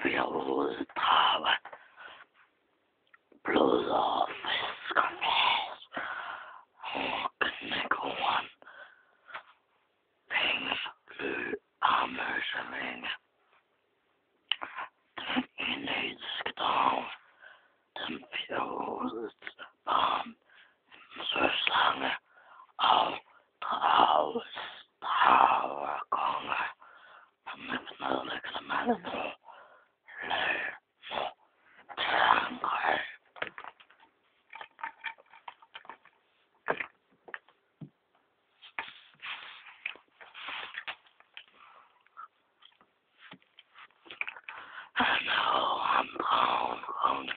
fjodet drage, blod og fisk og flæs, knækkoren, penge, lø og møsevinge. Den genetiske drage, den fjodede barn, en søslange og dragekonge, som nedlægger manden nu, løb nu til angreb. Han er ham dragekongen.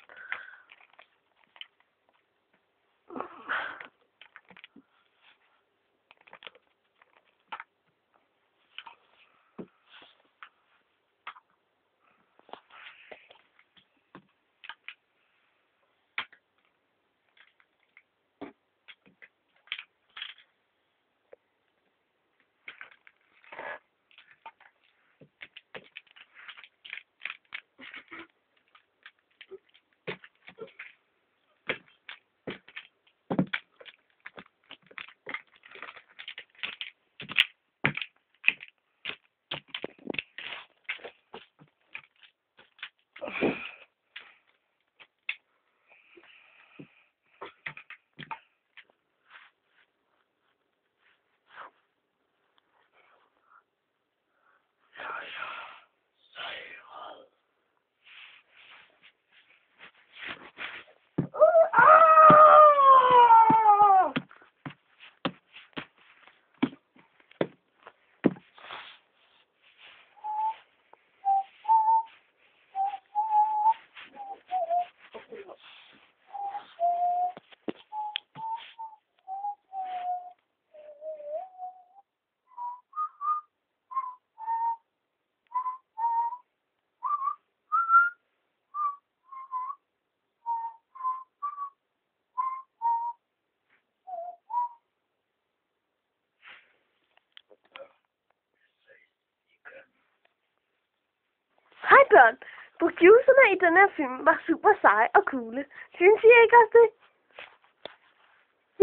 Hej børn! Producerne i den her film var super seje og coole. Synes I ikke også det?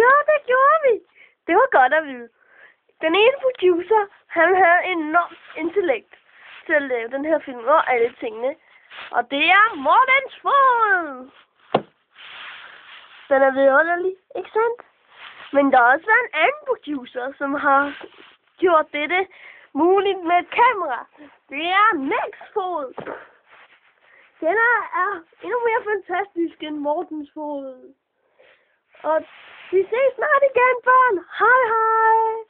Jo, det gjorde vi! Det var godt at vide. Den ene producer, han havde enormt intellekt til at lave den her film og alle tingene. Og det er Mortens Fod! Den er vidunderlig, ikke sandt? Men der har også været en anden producer, som har gjort dette muligt med et kamera. Det er Max Fod. Den er endnu mere fantastisk end Mortens Fod. Og vi ses snart igen, børn. Hej hej!